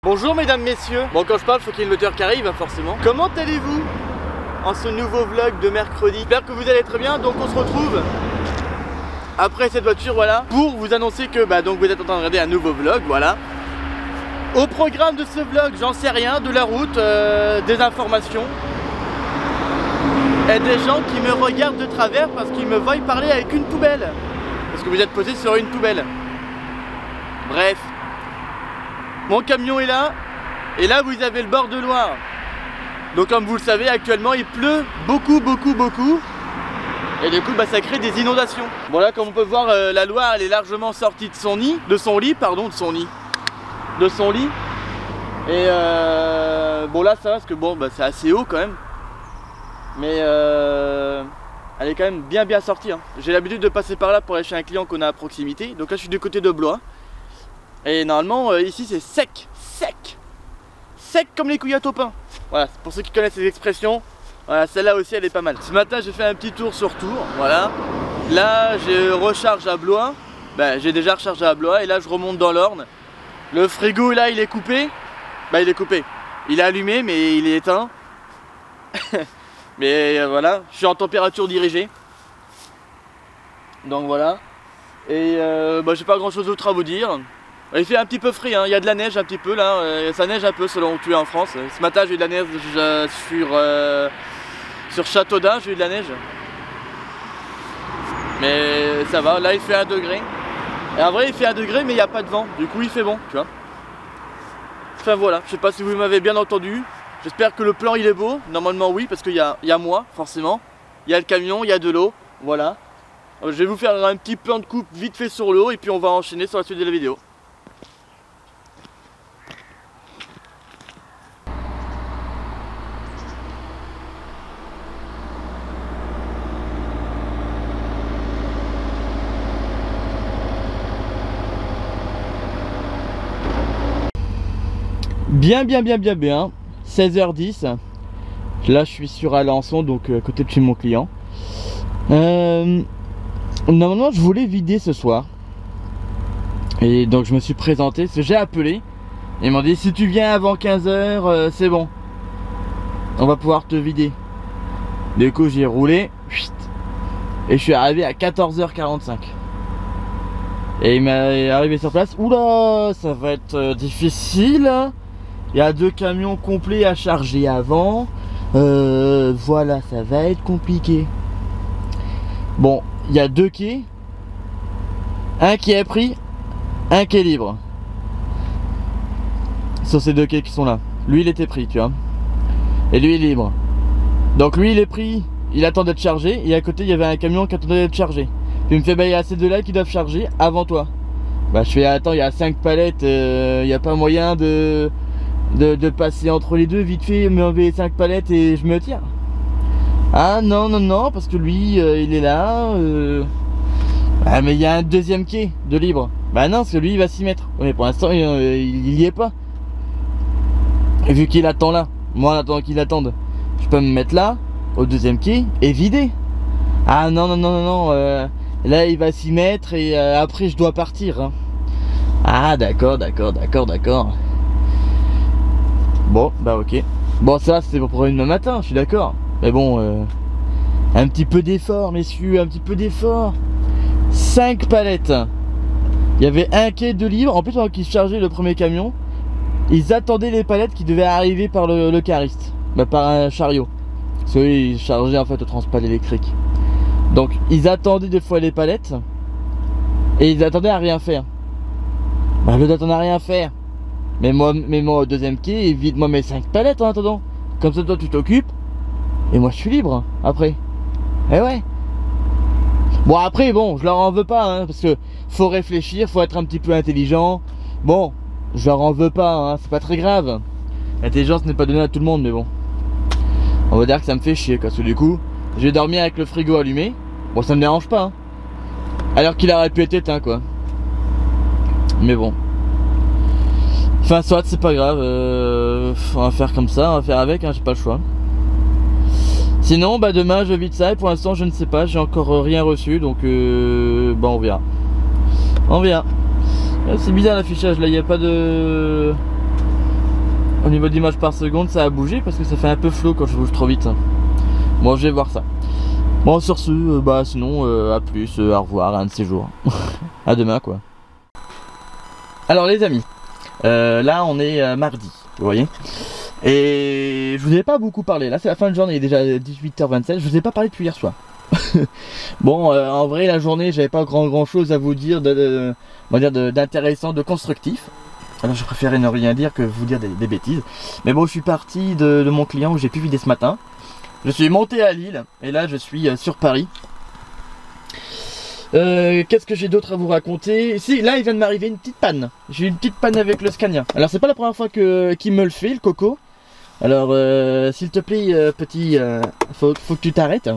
Bonjour mesdames, messieurs. Bon, quand je parle, faut qu'il y ait le moteur qui arrive, hein, forcément. Comment allez-vous en ce nouveau vlog de mercredi? J'espère que vous allez très bien. Donc on se retrouve après cette voiture, voilà, pour vous annoncer que donc vous êtes en train de regarder un nouveau vlog, voilà. Au programme de ce vlog, j'en sais rien, de la route, des informations. Et des gens qui me regardent de travers parce qu'ils me voient parler avec une poubelle. Parce que vous êtes posé sur une poubelle. Bref. Mon camion est là. Et là vous avez le bord de Loire. Donc comme vous le savez, actuellement il pleut beaucoup. Et du coup ça crée des inondations. Bon là comme on peut voir, la Loire elle est largement sortie de son lit. De son lit. Et bon là ça va parce que bon c'est assez haut quand même. Mais elle est quand même bien sortie, hein. J'ai l'habitude de passer par là pour aller chez un client qu'on a à proximité. Donc là je suis du côté de Blois. Et normalement ici c'est sec comme les couilles à Taupin. Voilà, pour ceux qui connaissent ces expressions. Voilà, celle-là aussi elle est pas mal. Ce matin j'ai fait un petit tour sur Tours, voilà. Là j'ai recharge à Blois. J'ai déjà rechargé à Blois et là je remonte dans l'Orne. Le frigo là il est coupé. Il est coupé. Il est allumé mais il est éteint. Mais voilà, je suis en température dirigée. Donc voilà. Et j'ai pas grand chose d'autre à vous dire. Il fait un petit peu frais, hein. Il y a de la neige un petit peu là. Ça neige un peu selon où tu es en France. Ce matin j'ai eu de la neige sur Châteaudun, j'ai eu de la neige. Mais ça va, là il fait 1 degré. Et en vrai il fait 1 degré mais il n'y a pas de vent. Du coup il fait bon, tu vois. Enfin voilà, je sais pas si vous m'avez bien entendu. J'espère que le plan il est beau, normalement oui, parce qu'il y a moi, forcément. Il y a le camion, il y a de l'eau, voilà. Je vais vous faire un petit plan de coupe vite fait sur l'eau et puis on va enchaîner sur la suite de la vidéo. Bien, 16h10. Là je suis sur Alençon, donc à côté de chez mon client. Normalement je voulais vider ce soir. Et donc je me suis présenté, j'ai appelé. Ils m'ont dit si tu viens avant 15h c'est bon. On va pouvoir te vider. Du coup j'ai roulé. Et je suis arrivé à 14h45. Et il m'est arrivé sur place. Oula, ça va être difficile. Il y a 2 camions complets à charger avant. Voilà, ça va être compliqué. Bon, il y a 2 quais. Un qui est pris, un qui est libre. Sur ces 2 quais qui sont là. Lui il était pris, tu vois. Et lui il est libre. Donc lui il est pris, il attend d'être chargé. Et à côté il y avait un camion qui attendait d'être chargé. Puis il me fait il y a ces 2 là qui doivent charger avant toi. Je fais attends, il y a 5 palettes, il n'y a pas moyen de passer entre les deux vite fait, me enlever 5 palettes et je me tire. Ah non, parce que lui il est là. Mais il y a un 2e quai de libre. Non, parce que lui il va s'y mettre. Mais pour l'instant il y est pas. Et vu qu'il attend là, moi en attendant qu'il attende, je peux me mettre là, au 2e quai et vider. Ah non. Là il va s'y mettre et après je dois partir, hein. Ah d'accord. Bon ok. Bon ça c'est pour demain matin, je suis d'accord. Mais bon un petit peu d'effort messieurs, un petit peu d'effort. 5 palettes. Il y avait un quai de libre. En plus pendant qu'ils chargeaient le premier camion, ils attendaient les palettes qui devaient arriver par le cariste. Par un chariot. Parce qu'ils chargeaient en fait au transport électrique. Donc ils attendaient des fois les palettes. Et ils attendaient à rien faire. Le d'attendre à rien faire. Mais moi au 2e quai, vide-moi mes 5 palettes en attendant. Comme ça toi tu t'occupes. Et moi je suis libre après. Eh ouais. Bon après bon, je leur en veux pas, hein, parce que faut réfléchir, faut être un petit peu intelligent. Bon, je leur en veux pas, hein, c'est pas très grave. L'intelligence n'est pas donnée à tout le monde, mais bon. On va dire que ça me fait chier, parce que du coup, je vais dormir avec le frigo allumé. Bon, ça me dérange pas, hein. Alors qu'il aurait pu être éteint, quoi. Mais bon. Enfin, soit, c'est pas grave. On va faire comme ça, on va faire avec, hein, j'ai pas le choix. Sinon, demain, je vide ça, et pour l'instant, je ne sais pas, j'ai encore rien reçu, donc on verra. On verra. C'est bizarre l'affichage, là, il n'y a pas de... Au niveau d'image par seconde, ça a bougé parce que ça fait un peu flou quand je bouge trop vite. Bon, je vais voir ça. Bon, sur ce, bah sinon, à plus, au revoir, un de ces jours. À demain, quoi. Alors, les amis, là, on est mardi, vous voyez. Et je vous ai pas beaucoup parlé. Là, c'est la fin de journée, il est déjà 18h27. Je vous ai pas parlé depuis hier soir. Bon, en vrai, la journée, j'avais pas grand chose à vous dire d'intéressant, de constructif. Alors je préférais ne rien dire que vous dire des bêtises. Mais bon, je suis parti de mon client où j'ai pu vider ce matin. Je suis monté à Lille et là je suis sur Paris. Qu'est-ce que j'ai d'autre à vous raconter? Si, là il vient de m'arriver une petite panne. J'ai eu une petite panne avec le Scania. Alors c'est pas la première fois qu'il me le fait, le coco. Alors s'il te plaît petit, faut que tu t'arrêtes.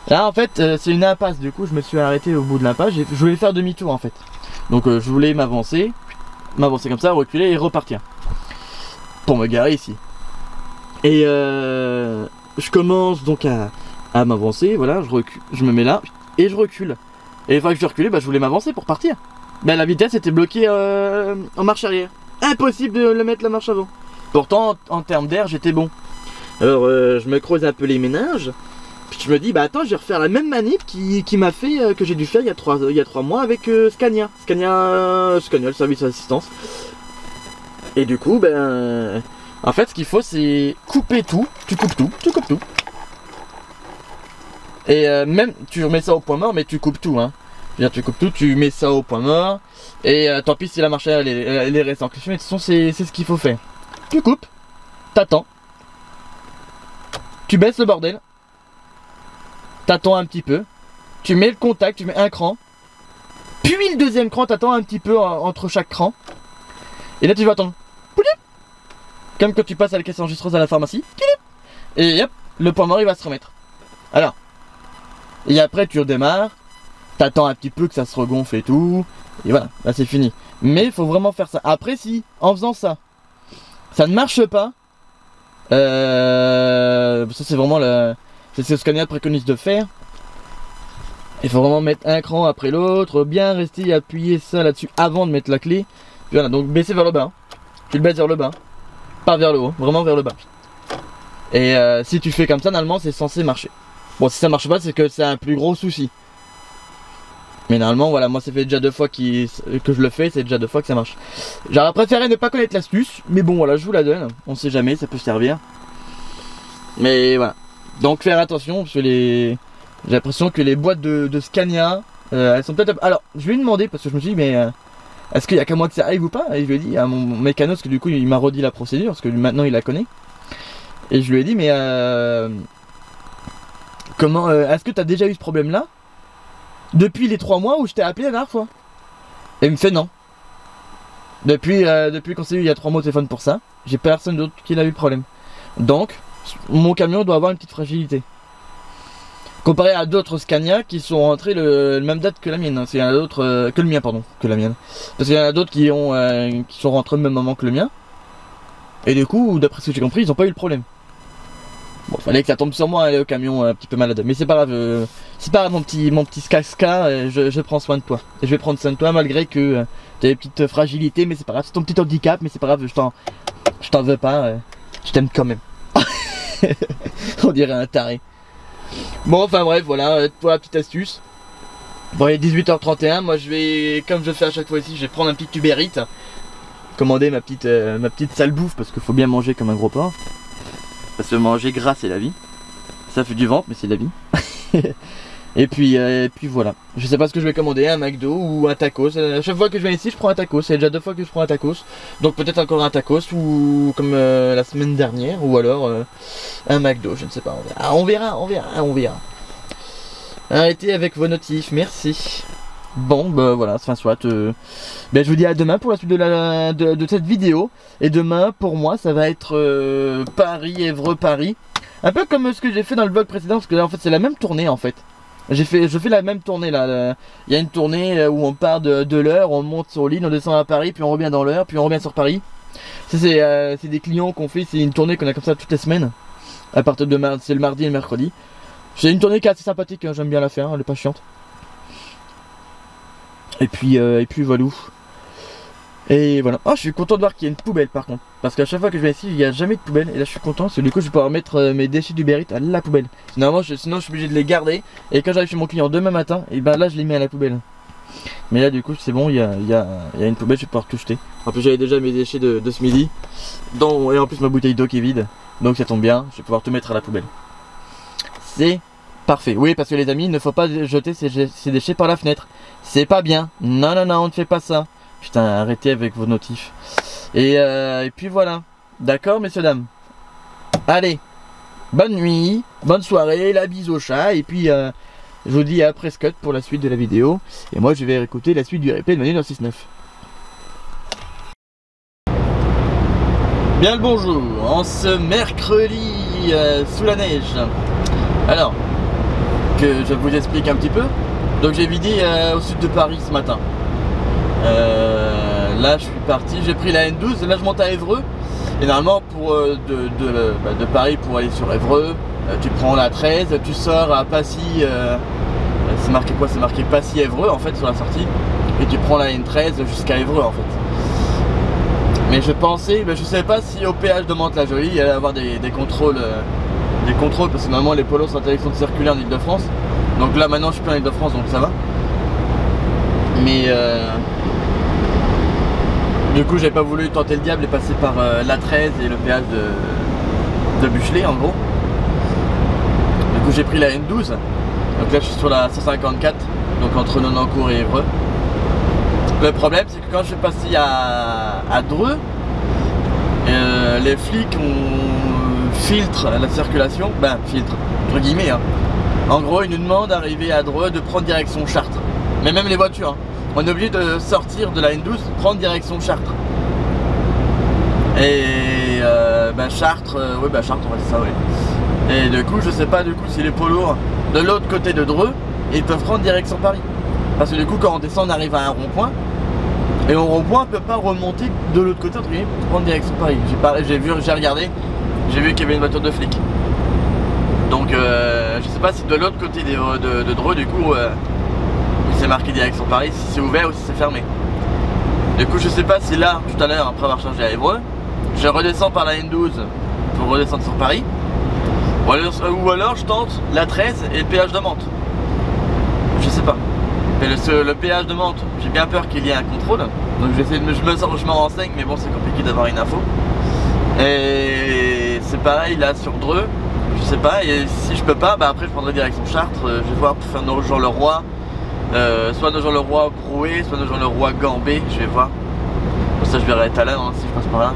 Là en fait c'est une impasse, du coup je me suis arrêté au bout de l'impasse. Je voulais faire demi-tour en fait. Donc je voulais m'avancer comme ça, reculer et repartir pour me garer ici. Et je commence donc à m'avancer, voilà, je recule, je me mets là et je recule. Et une fois que je reculais, bah, je voulais m'avancer pour partir. Bah, la vitesse était bloquée en marche arrière. Impossible de le mettre la marche avant. Pourtant en termes d'air j'étais bon. Alors je me creuse un peu les méninges. Puis je me dis bah attends, je vais refaire la même manip qui m'a fait que j'ai dû faire il y a 3 mois avec Scania, le service d'assistance. Et du coup ben en fait ce qu'il faut c'est couper tout, tu coupes tout. Et même tu remets ça au point mort, mais tu coupes tout hein. Je veux dire, tu coupes tout, tu mets ça au point mort. Et tant pis si la marche elle est restante. Mais de toute façon c'est ce qu'il faut faire. Tu coupes, t'attends, tu baisses le bordel. T'attends un petit peu, tu mets le contact, tu mets un cran, puis le deuxième cran, t'attends un petit peu entre chaque cran, et là tu vas attendre, comme quand tu passes à la caisse enregistreuse à la pharmacie, et hop, le point mort il va se remettre. Alors, et après tu redémarres, t'attends un petit peu que ça se regonfle et tout, et voilà, là c'est fini. Mais il faut vraiment faire ça. Après si, en faisant ça, ça ne marche pas, ça c'est vraiment c'est ce que Scania préconise de faire. Il faut vraiment mettre un cran après l'autre, bien rester appuyer ça là-dessus avant de mettre la clé. Puis voilà, donc baisser vers le bas. Tu le baisses vers le bas, pas vers le haut, vraiment vers le bas. Et si tu fais comme ça, normalement c'est censé marcher. Bon, si ça marche pas, c'est que c'est un plus gros souci. Mais normalement, voilà, moi ça fait déjà 2 fois que je le fais, c'est déjà 2 fois que ça marche. J'aurais préféré ne pas connaître l'astuce, mais bon voilà, je vous la donne. On sait jamais, ça peut servir. Mais voilà. Donc faire attention parce que j'ai l'impression que les boîtes de Scania elles sont peut-être. Alors je lui ai demandé parce que je me suis dit mais est-ce qu'il y a qu'à moi que ça arrive ou pas? Et je lui ai dit à mon mécano parce que du coup il m'a redit la procédure parce que maintenant il la connaît. Et je lui ai dit mais comment est-ce que tu as déjà eu ce problème là depuis les 3 mois où je t'ai appelé la dernière fois? Et il me fait non. Depuis qu'on s'est eu il y a 3 mois au téléphone pour ça, j'ai personne d'autre qui a eu le problème. Donc mon camion doit avoir une petite fragilité. Comparé à d'autres Scania qui sont rentrés le même date que la mienne. C'est un autre que le mien pardon, que la mienne. Parce qu'il y en a d'autres qui sont rentrés au même moment que le mien. Et du coup, d'après ce que j'ai compris, ils n'ont pas eu le problème. Bon, fallait que ça tombe sur moi le camion un petit peu malade. Mais c'est pas grave, mon petit Skaska, je prends soin de toi. Et je vais prendre soin de toi malgré que tu as des petites fragilités, mais c'est pas grave, c'est ton petit handicap, mais c'est pas grave, je t'en veux pas, je t'aime quand même. On dirait un taré. Bon enfin bref voilà pour la petite astuce. Bon il est 18h31, moi je vais, comme je fais à chaque fois ici, je vais prendre un petit Uber Eats. Commander ma petite sale bouffe parce qu'il faut bien manger comme un gros porc. Parce que manger gras c'est la vie. Ça fait du ventre mais c'est la vie. Et puis voilà. Je sais pas ce que je vais commander, un McDo ou un tacos. À chaque fois que je viens ici je prends un tacos. C'est déjà 2 fois que je prends un tacos. Donc peut-être encore un tacos ou comme la semaine dernière. Ou alors un McDo, je ne sais pas. On verra. Arrêtez avec vos notifs, merci. Bon bah voilà, enfin soit je vous dis à demain pour la suite de cette vidéo. Et demain pour moi ça va être Paris, Évreux, Paris. Un peu comme ce que j'ai fait dans le vlog précédent. Parce que là en fait c'est la même tournée en fait. Je fais la même tournée là. Il y a une tournée où on part de l'heure, on monte sur l'île, on descend à Paris, puis on revient dans l'heure, puis on revient sur Paris. Ça c'est des clients qu'on fait, c'est une tournée qu'on a comme ça toutes les semaines. À partir de c'est le mardi et le mercredi. C'est une tournée qui est assez sympathique, hein, j'aime bien la faire, elle est pas chiante. Et puis voilà. Et voilà. Oh, je suis content de voir qu'il y a une poubelle par contre. Parce qu'à chaque fois que je viens ici, il n'y a jamais de poubelle. Et là, je suis content parce que du coup, je vais pouvoir mettre mes déchets d'Uber Eats à la poubelle. Sinon, je suis obligé de les garder. Et quand j'arrive chez mon client demain matin, et ben là, je les mets à la poubelle. Mais là, du coup, c'est bon, il y a une poubelle, je vais pouvoir tout jeter. En plus, j'avais déjà mes déchets de ce midi. Et en plus, ma bouteille d'eau qui est vide. Donc, ça tombe bien, je vais pouvoir tout mettre à la poubelle. C'est parfait. Oui, parce que les amis, il ne faut pas jeter ces déchets par la fenêtre. C'est pas bien. Non, non, non, on ne fait pas ça. Putain, arrêtez avec vos notifs. Et puis voilà. D'accord, messieurs, dames. Allez. Bonne nuit. Bonne soirée. La bise au chat. Et puis, je vous dis à Prescott pour la suite de la vidéo. Et moi, je vais écouter la suite du replay de Manu dans 6-9. Bien le bonjour. En ce mercredi sous la neige. Alors, que je vous explique un petit peu. Donc, j'ai vidé au sud de Paris ce matin. Là je suis parti, j'ai pris la N12, là je monte à Évreux. Et normalement pour de Paris pour aller sur Évreux, tu prends la 13, tu sors à Passy, c'est marqué quoi? C'est marqué Passy-Évreux en fait sur la sortie. Et tu prends la N13 jusqu'à Évreux en fait. Mais je pensais, je savais pas si au péage de Mantes-la-Jolie il y allait avoir des contrôles, parce que normalement les polos sont interdiction de circuler en Ile-de-France. Donc là maintenant je suis plus en Ile-de-France donc ça va. Mais du coup j'avais pas voulu tenter le diable et passer par la 13 et le péage de Buchelet en gros. Du coup j'ai pris la N12. Donc là je suis sur la 154, donc entre Nonancourt et Évreux. Le problème c'est que quand je suis passé à Dreux, les flics filtrent la circulation, filtre entre guillemets hein. En gros ils nous demandent d'arriver à Dreux de prendre direction Chartres. Mais même les voitures, hein. On est obligé de sortir de la N12, prendre direction Chartres. Et Chartres, Chartres on va dire ça, oui. Et du coup je sais pas si les poids lourds de l'autre côté de Dreux, ils peuvent prendre direction Paris. Parce que du coup quand on descend on arrive à un rond-point. Et au rond-point on peut pas remonter de l'autre côté entre guillemets pour prendre direction Paris. J'ai regardé, j'ai vu qu'il y avait une voiture de flic. Donc je sais pas si de l'autre côté de Dreux du coup c'est marqué direction Paris, si c'est ouvert ou si c'est fermé. Du coup je sais pas si là tout à l'heure après avoir changé à Évreux, je redescends par la N12 pour redescendre sur Paris, ou alors je tente la 13 et le péage de Mantes. Je sais pas. Mais le péage de Mantes, j'ai bien peur qu'il y ait un contrôle, donc je me renseigne, mais bon c'est compliqué d'avoir une info. Et c'est pareil là sur Dreux, je sais pas, et si je peux pas, après je prendrai direction Chartres, je vais voir pour faire Nogent-le-Roi. Soit Nogent-le-Roi Brouet, soit Nogent-le-Roi Gambé, je vais voir. Pour ça je verrai tout à l'heure si je passe par là.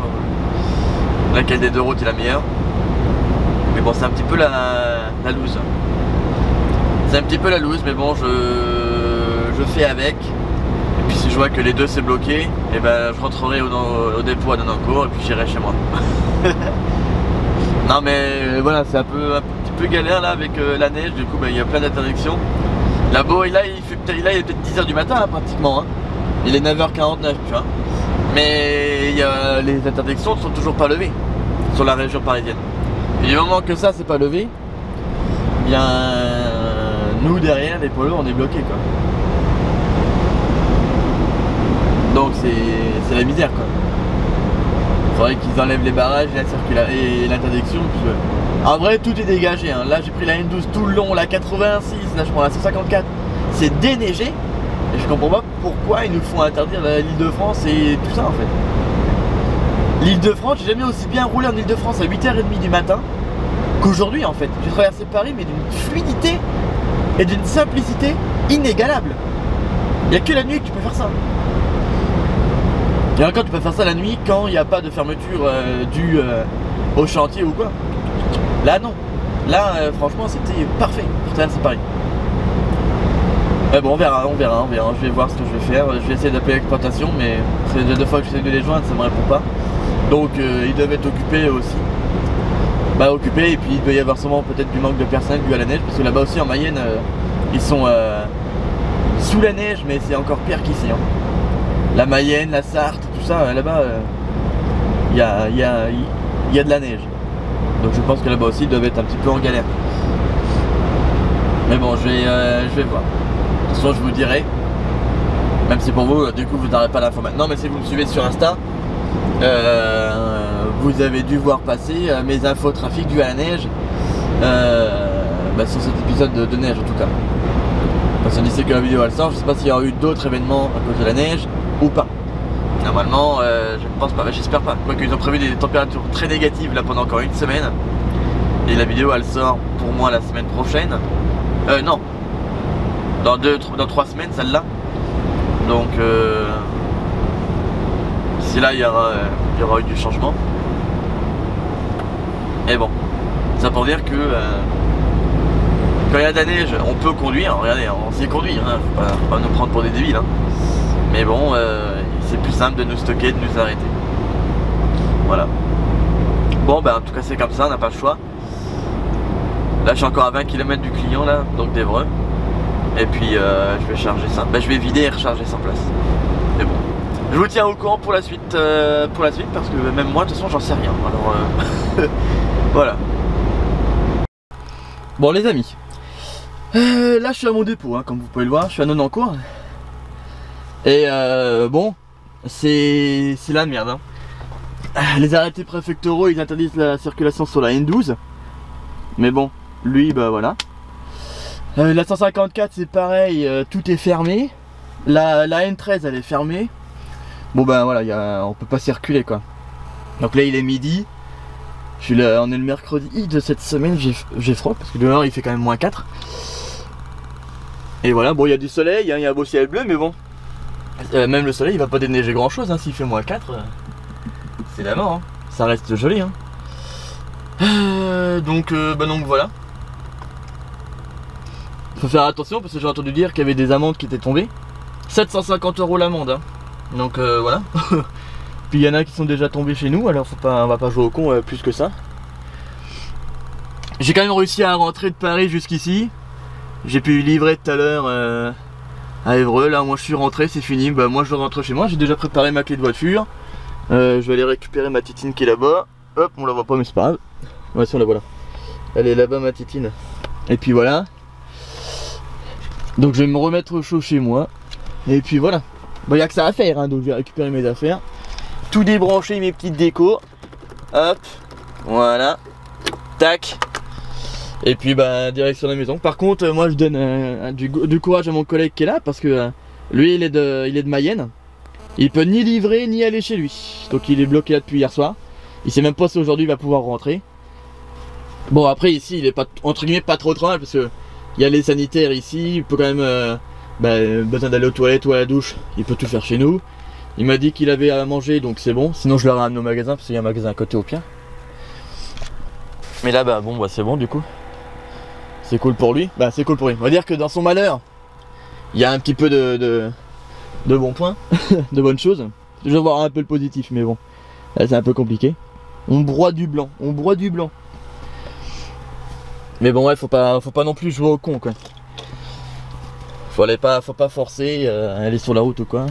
Laquelle des deux routes est la meilleure. Mais bon c'est un petit peu la loose. C'est un petit peu la loose mais bon je fais avec. Et puis si je vois que les deux c'est bloqué, et je rentrerai au dépôt à Nonancourt et puis j'irai chez moi. Non mais voilà c'est un petit peu galère là avec la neige, du coup il y a plein d'interdictions. Là-bas, là il est peut-être 10h du matin hein, pratiquement hein. Il est 9h49 tu vois. Mais les interdictions ne sont toujours pas levées sur la région parisienne. Et du moment que ça c'est pas levé, bien nous derrière les polos on est bloqués quoi. Donc c'est la misère quoi. Il faudrait qu'ils enlèvent les barrages et l'interdiction. En vrai tout est dégagé hein. Là j'ai pris la N12 tout le long, la 86, là je prends la 154. C'est déneigé. Et je comprends pas pourquoi ils nous font interdire l'Île-de-France et tout ça en fait. L'Île-de-France, j'ai jamais aussi bien roulé en Île-de-France à 8h30 du matin qu'aujourd'hui en fait. J'ai traversé Paris mais d'une fluidité et d'une simplicité inégalable. Il n'y a que la nuit que tu peux faire ça. Et encore tu peux faire ça la nuit quand il n'y a pas de fermeture due au chantier ou quoi. Là non. Là franchement c'était parfait pour traverser Paris. Bon on verra. Je vais voir ce que je vais faire. Je vais essayer d'appeler l'exploitation mais c'est déjà 2 fois que j'essaie de les joindre, ça me répond pas. Donc ils doivent être occupés aussi. Occupés et puis il doit y avoir sûrement peut-être du manque de personnel dû à la neige. Parce que là-bas aussi en Mayenne ils sont sous la neige mais c'est encore pire qu'ici hein. La Mayenne, la Sarthe, tout ça, là-bas, il y a de la neige. Donc je pense que là-bas aussi, ils doivent être un petit peu en galère. Mais bon, je vais voir. De toute façon, je vous dirai. Même si pour vous, du coup, vous n'aurez pas l'info maintenant, mais si vous me suivez sur Insta, vous avez dû voir passer mes infos trafic dû à la neige sur cet épisode de neige en tout cas. Parce que d'ici que la vidéo elle sort, je sais pas s'il y aura eu d'autres événements à cause de la neige ou pas. Normalement, je ne pense pas, j'espère pas. Quoique ils ont prévu des températures très négatives là pendant encore une semaine. Et la vidéo elle sort pour moi la semaine prochaine. Non, dans 3 semaines celle-là. Donc d'ici là il y aura eu du changement. Et bon, ça pour dire que quand il y a de la neige, on peut conduire. Regardez, on sait conduire, hein, faut pas nous prendre pour des débiles. Hein. Mais bon, c'est plus simple de nous stocker, de nous arrêter. Voilà. Bon, en tout cas c'est comme ça, on n'a pas le choix. Là je suis encore à 20 km du client là, donc d'Evreux. Et puis je vais charger ça. Je vais vider et recharger sans place. Mais bon. Je vous tiens au courant pour la suite parce que même moi de toute façon j'en sais rien. Alors voilà. Bon les amis. Là je suis à mon dépôt, hein, comme vous pouvez le voir, je suis à Nonancourt. Et bon, c'est la merde. Hein. Les arrêtés préfectoraux ils interdisent la circulation sur la N12. Mais bon, lui voilà. La 154 c'est pareil, tout est fermé. La N13 elle est fermée. Bon voilà, on peut pas circuler quoi. Donc là il est midi. On est le mercredi de cette semaine, j'ai froid parce que dehors il fait quand même -4. Et voilà, bon il y a du soleil, hein, il y a un beau ciel bleu, mais bon. Même le soleil il va pas déneiger grand chose, hein, s'il fait -4. C'est la mort, hein. Ça reste joli. Hein. Donc voilà. Faut faire attention parce que j'ai entendu dire qu'il y avait des amendes qui étaient tombées. 750 € l'amende. Hein. Donc voilà. Puis il y en a qui sont déjà tombés chez nous, alors on va pas jouer au con plus que ça. J'ai quand même réussi à rentrer de Paris jusqu'ici. J'ai pu livrer tout à l'heure à Évreux. Là moi je suis rentré, c'est fini. Moi je rentre chez moi, j'ai déjà préparé ma clé de voiture. Je vais aller récupérer ma titine qui est là-bas. Hop, on la voit pas mais c'est pas grave. Ouais si on la voit là. Elle est là-bas ma titine. Et puis voilà. Donc je vais me remettre au chaud chez moi. Et puis voilà. Bon, il n'y a que ça à faire, hein, donc je vais récupérer mes affaires. Tout débrancher, mes petites décos. Hop, voilà. Tac. Et puis direction la maison. Par contre, moi je donne du courage à mon collègue qui est là. Parce que lui il est de Mayenne. Il peut ni livrer ni aller chez lui. Donc il est bloqué là depuis hier soir. Il sait même pas si aujourd'hui il va pouvoir rentrer. Bon après ici il est pas entre guillemets pas trop mal parce que il y a les sanitaires ici, il peut quand même besoin d'aller aux toilettes ou à la douche, il peut tout faire chez nous. Il m'a dit qu'il avait à manger donc c'est bon, sinon je le ramène au magasin parce qu'il y a un magasin à côté au pire. Mais là c'est bon du coup. C'est cool pour lui, c'est cool pour lui. On va dire que dans son malheur, il y a un petit peu de bons points, de bonnes choses. Je vais voir un peu le positif mais bon, là c'est un peu compliqué. On broie du blanc, Mais bon ouais, faut pas non plus jouer au con quoi. Faut pas forcer, aller sur la route ou quoi.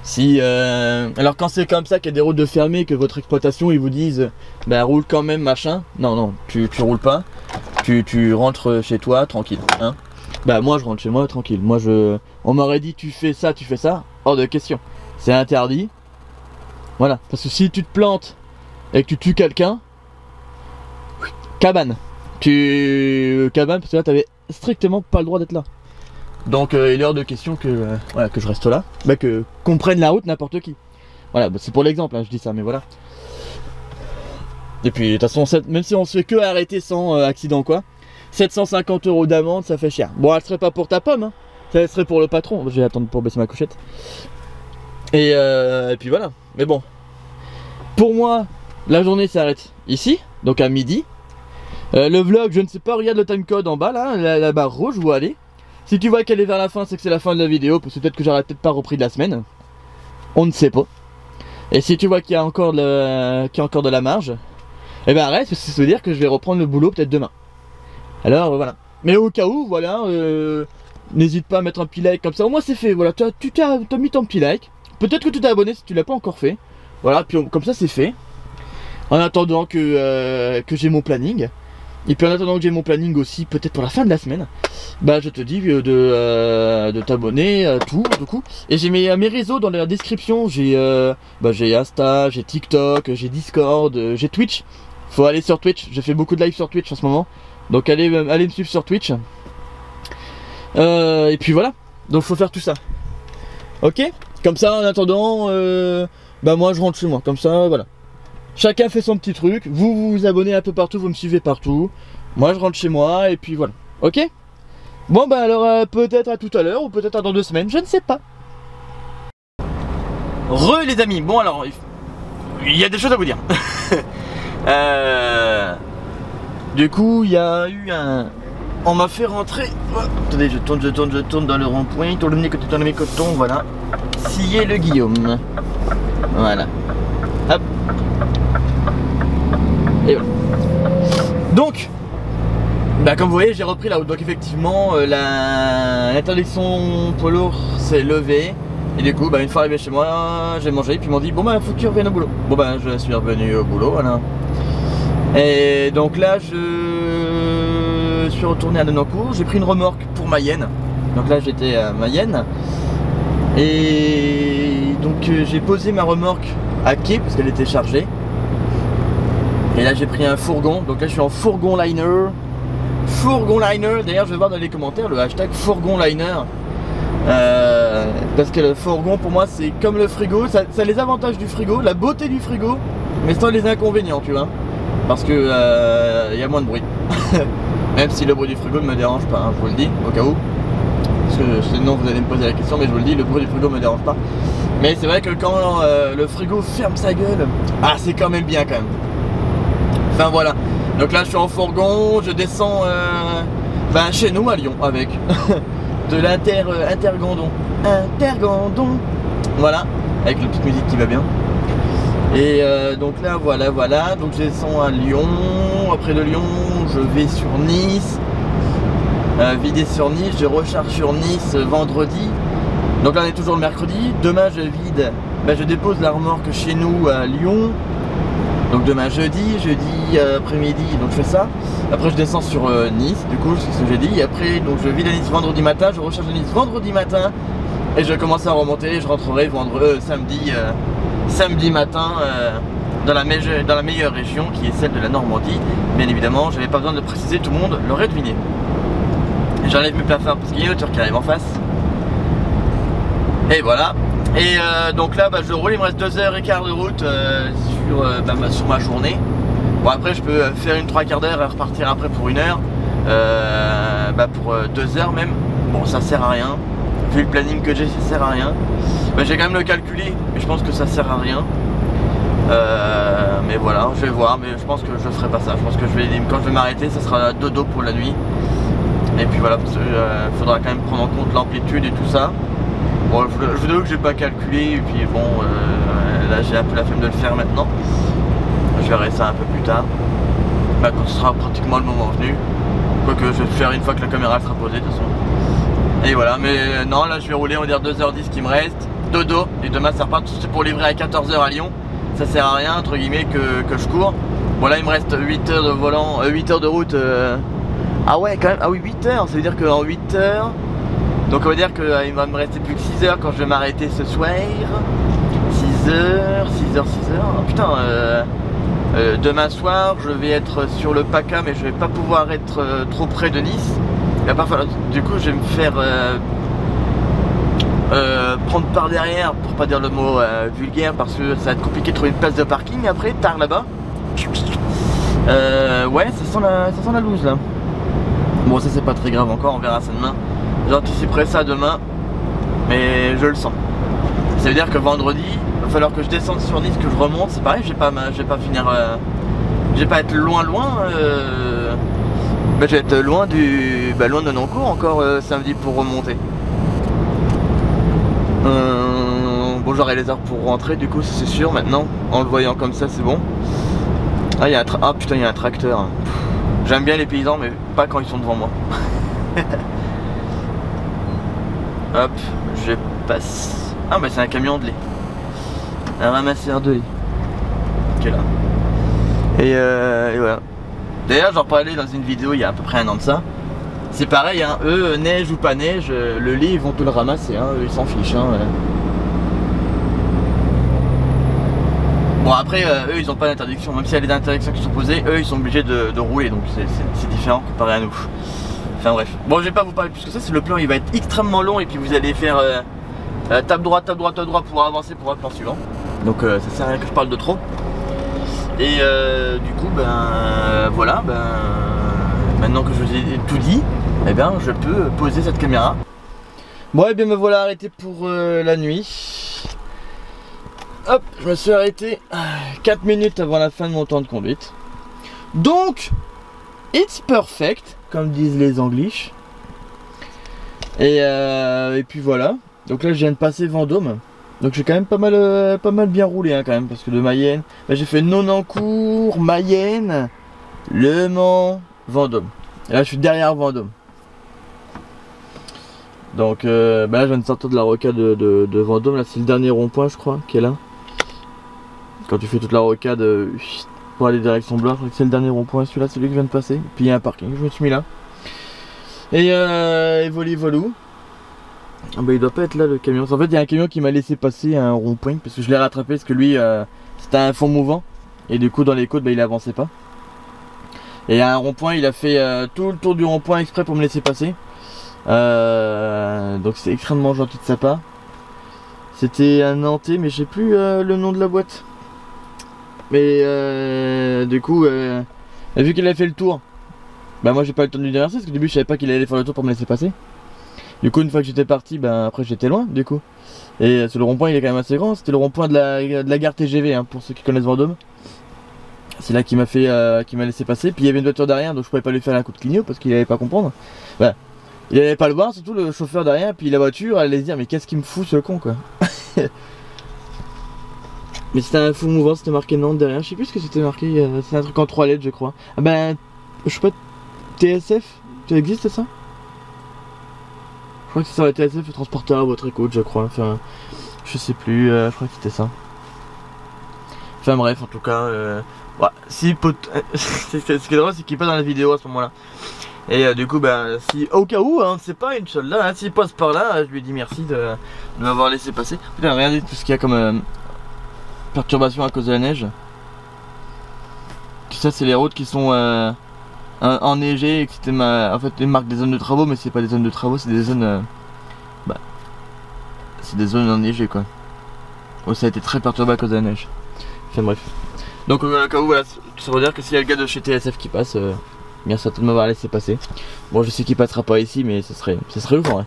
Si alors quand c'est comme ça qu'il y a des routes de fermées, que votre exploitation ils vous disent roule quand même machin. Non, tu roules pas. Tu rentres chez toi tranquille. Hein. Moi je rentre chez moi tranquille. On m'aurait dit tu fais ça, hors de question. C'est interdit. Voilà. Parce que si tu te plantes et que tu tues quelqu'un, cabane. Cabane parce que là t'avais strictement pas le droit d'être là. Donc il est hors de question que je reste là, qu'on prenne la route n'importe qui. Voilà, c'est pour l'exemple, hein, je dis ça, mais voilà. Et puis de toute façon, même si on se fait que arrêter sans accident quoi, 750 € d'amende, ça fait cher. Bon, elle serait pas pour ta pomme, hein. Ça serait pour le patron. Je vais attendre pour baisser ma couchette. Et puis voilà. Mais bon, pour moi, la journée s'arrête ici, donc à midi. Le vlog, je ne sais pas, regarde le timecode en bas là, la barre rouge, vous allez. Si tu vois qu'elle est vers la fin, c'est que c'est la fin de la vidéo, parce que peut-être que j'aurais peut-être pas repris de la semaine. On ne sait pas. Et si tu vois qu'il y a encore de la marge, arrête, parce que ça veut dire que je vais reprendre le boulot peut-être demain. Alors voilà. Mais au cas où, voilà, n'hésite pas à mettre un petit like comme ça. Au moins c'est fait, voilà, tu t'as mis ton petit like. Peut-être que tu t'es abonné si tu l'as pas encore fait. Voilà, puis comme ça c'est fait. En attendant que j'ai mon planning. Et puis en attendant que j'ai mon planning aussi, peut-être pour la fin de la semaine, bah je te dis de t'abonner à tout, du coup. Et j'ai mes réseaux dans la description, j'ai Insta, j'ai TikTok, j'ai Discord, j'ai Twitch. Faut aller sur Twitch, j'ai fait beaucoup de live sur Twitch en ce moment. Donc allez me suivre sur Twitch. Et puis voilà, donc faut faire tout ça. Ok? Comme ça en attendant, bah moi je rentre chez moi, comme ça voilà. Chacun fait son petit truc, vous vous abonnez un peu partout, vous me suivez partout. Moi je rentre chez moi et puis voilà. Ok? Bon bah alors peut-être à tout à l'heure ou peut-être dans 2 semaines, je ne sais pas. Les amis, bon alors il y a des choses à vous dire. Du coup il y a eu un... On m'a fait rentrer... Oh, attendez, je tourne dans le rond-point, tourne le coton, voilà. Scier le Guillaume. Voilà. Hop. Et voilà. Donc, bah comme vous voyez, j'ai repris la route. Donc effectivement, l'interdiction poids lourd s'est levée. Et du coup, bah, une fois arrivé chez moi, j'ai mangé. Puis ils m'ont dit, bon bah faut que tu reviennes au boulot. Bon bah je suis revenu au boulot, voilà. Et donc là, je suis retourné à Nonancourt. J'ai pris une remorque pour Mayenne. Donc là, j'étais à Mayenne. Et donc j'ai posé ma remorque à quai parce qu'elle était chargée. Et là j'ai pris un fourgon, donc là je suis en fourgon liner. Fourgon liner, d'ailleurs je vais voir dans les commentaires le hashtag fourgon liner. Parce que le fourgon pour moi c'est comme le frigo, ça a les avantages du frigo, la beauté du frigo, mais sans les inconvénients tu vois. Parce que y a moins de bruit. Même si le bruit du frigo ne me dérange pas, hein, je vous le dis, au cas où. Parce que sinon vous allez me poser la question, mais je vous le dis, le bruit du frigo me dérange pas. Mais c'est vrai que quand le frigo ferme sa gueule, ah c'est quand même bien quand même. Enfin voilà, donc là je suis en fourgon, je descends chez nous à Lyon avec de l'intergandon. Intergandon. Voilà, avec la petite musique qui va bien. Et donc là voilà, donc je descends à Lyon. Après de Lyon, je vais sur Nice. Vider sur Nice, je recharge sur Nice vendredi. Donc là on est toujours le mercredi. Demain je vide, je dépose la remorque chez nous à Lyon. Donc demain jeudi après-midi, donc je fais ça. Après je descends sur Nice, du coup c'est ce que j'ai dit. Et après donc je vide à Nice vendredi matin, je recharge à Nice vendredi matin. Et je commence à remonter, je rentrerai samedi matin dans la meilleure région qui est celle de la Normandie. Bien évidemment, j'avais pas besoin de le préciser, tout le monde l'aurait deviné. J'enlève mes plafards parce qu'il y a une voiture qui arrive en face. Et voilà. Et donc là je roule, il me reste 2h15 de route sur ma journée. Bon après je peux faire une 3/4 d'heure et repartir après pour 1 heure. Pour 2 heures même. Bon ça sert à rien. Vu le planning que j'ai, ça sert à rien. J'ai quand même le calculé, mais je pense que ça sert à rien. Mais voilà, je vais voir, mais je pense que je ferai pas ça. Je pense que quand je vais m'arrêter, ça sera dodo pour la nuit. Et puis voilà, parce que faudra quand même prendre en compte l'amplitude et tout ça. Bon, je vous avoue que j'ai pas calculé, et puis bon, là j'ai un peu la flemme de le faire maintenant. Je verrai ça un peu plus tard, quand ce sera pratiquement le moment venu. Quoique je vais le faire une fois que la caméra sera posée de toute façon. Et voilà, mais non, là je vais rouler, on va dire 2h10 qui me reste. Dodo, et demain ça repart, c'est pour livrer à 14h à Lyon. Ça sert à rien, entre guillemets, que je cours. Bon là il me reste 8 heures de volant, 8 heures de route. Ah ouais quand même, ah oui 8 heures, ça veut dire qu'en 8 heures. Donc on va dire qu'il va me rester plus que 6 heures quand je vais m'arrêter ce soir. 6 heures. Oh putain, demain soir je vais être sur le PACA, mais je vais pas pouvoir être trop près de Nice. Du coup je vais me faire prendre par derrière, pour pas dire le mot vulgaire, parce que ça va être compliqué de trouver une place de parking après, tard là-bas. Ouais, ça sent la loose là. Bon ça c'est pas très grave encore, on verra ça demain. J'anticiperai ça demain, mais je le sens. Ça veut dire que vendredi, il va falloir que je descende sur Nice, que je remonte. C'est pareil, je vais pas finir, je vais pas être loin. Je vais être loin loin de Nonancourt encore samedi pour remonter. Bon, j'aurai les heures pour rentrer du coup, c'est sûr maintenant. En le voyant comme ça, c'est bon. Ah, putain, il y a un tracteur. J'aime bien les paysans, mais pas quand ils sont devant moi. Hop, je passe. Ah bah c'est un camion de lait. Un ramasseur de lait. Qui est là. Et voilà. D'ailleurs j'en parlais dans une vidéo il y a à peu près un an de ça. C'est pareil, hein, eux, neige ou pas neige, le lait ils vont te le ramasser, hein, eux ils s'en fichent. Hein, Bon après eux ils ont pas d'interdiction, même s'il y a des interdictions qui sont posées, eux ils sont obligés de rouler, donc c'est différent comparé à nous. Enfin bref, bon je vais pas vous parler plus que ça, c'est le plan il va être extrêmement long et puis vous allez faire tape droite pour avancer pour le plan suivant. Donc ça sert à rien que je parle de trop. Et du coup ben voilà, maintenant que je vous ai tout dit, eh bien je peux poser cette caméra. Bon et bien me voilà arrêté pour la nuit. Hop, je me suis arrêté 4 minutes avant la fin de mon temps de conduite. Donc, it's perfect, comme disent les Anglish. Et puis voilà. Donc là, je viens de passer Vendôme. Donc j'ai quand même pas mal bien roulé hein, quand même. Parce que de Mayenne, bah, j'ai fait Nonancourt, Mayenne, Le Mans, Vendôme. Et là, je suis derrière Vendôme. Donc bah là, je viens de sortir de la rocade de Vendôme. Là, c'est le dernier rond-point, je crois, qui est là. Quand tu fais toute la rocade pour aller direction Blois, je crois que c'est le dernier rond-point, celui-là, c'est celui qui vient de passer. Puis il y a un parking, je me suis mis là. Et volou. Ah bah il doit pas être là le camion. En fait il y a un camion qui m'a laissé passer à un rond-point parce que je l'ai rattrapé parce que lui c'était un fond mouvant. Et du coup dans les côtes bah, il avançait pas. Et à un rond-point il a fait tout le tour du rond-point exprès pour me laisser passer. Donc c'est extrêmement gentil de sa part. C'était un Nantais mais je sais plus le nom de la boîte. Mais du coup, vu qu'il a fait le tour, bah moi j'ai pas eu le temps de lui dire merci parce que au début je savais pas qu'il allait faire le tour pour me laisser passer. Du coup une fois que j'étais parti, bah après j'étais loin du coup. Et le rond-point il est quand même assez grand, c'était le rond-point de la gare TGV hein, pour ceux qui connaissent Vendôme. C'est là qu'il m'a laissé passer, puis il y avait une voiture derrière donc je pouvais pas lui faire un coup de clignot parce qu'il allait pas comprendre. Bah, il allait pas le voir, surtout le chauffeur derrière, puis la voiture elle allait se dire mais qu'est-ce qu'il me fout ce con quoi. Mais c'était un fou mouvant, c'était marqué Nantes derrière, je sais plus ce que c'était marqué, c'est un truc en 3 lettres je crois. Ah ben, je sais pas, TSF, ça existe ça? Je crois que c'est ça, TSF, transporteur à votre écoute je crois, enfin, je sais plus, je crois que c'était ça. Enfin bref, en tout cas, ouais, si ce qui est drôle c'est qu'il est pas dans la vidéo à ce moment là. Et du coup, ben, si au cas où, hein, c'est pas une seule là, hein, s'il passe par là, je lui dis merci de m'avoir laissé passer. Putain, regardez tout ce qu'il y a comme perturbation à cause de la neige. Tout ça c'est les routes qui sont enneigées et que c'était en fait ils marquent des zones de travaux mais c'est pas des zones de travaux, c'est des zones c'est des zones enneigées quoi. Oh, ça a été très perturbé à cause de la neige. Enfin bref. Donc au cas où voilà, ça veut dire que s'il y a le gars de chez TSF qui passe, merci à toi de m'avoir laissé passer. Bon je sais qu'il passera pas ici mais ce serait ouf en vrai.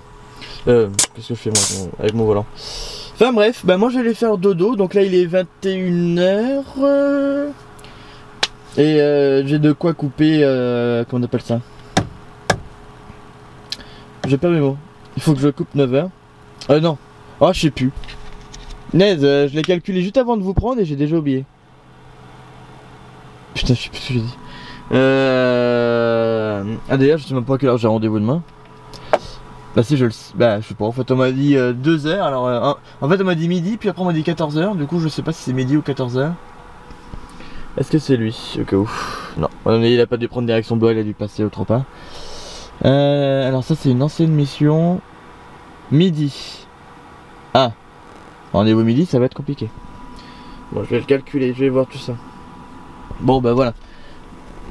Qu'est-ce que je fais moi avec mon volant? Enfin bref, bah moi je vais aller faire dodo, donc là il est 21 h. Et j'ai de quoi couper, comment on appelle ça? J'ai pas mes mots. Il faut que je coupe 9 h. Non, oh je sais plus. Naise, je l'ai calculé juste avant de vous prendre et j'ai déjà oublié. Putain je sais plus ce que j'ai dit. Ah d'ailleurs je sais même pas à quelle heure j'ai rendez-vous demain. Bah si je le sais, bah je sais pas, en fait on m'a dit 2 h, alors en fait on m'a dit midi, puis après on m'a dit 14 h, du coup je sais pas si c'est midi ou 14 h. Est-ce que c'est lui, au cas où? Non, il a pas dû prendre direction Blois, il a dû passer autre part. Alors ça c'est une ancienne mission, midi. Ah, rendez-vous midi ça va être compliqué. Bon je vais le calculer, je vais voir tout ça. Bon bah voilà.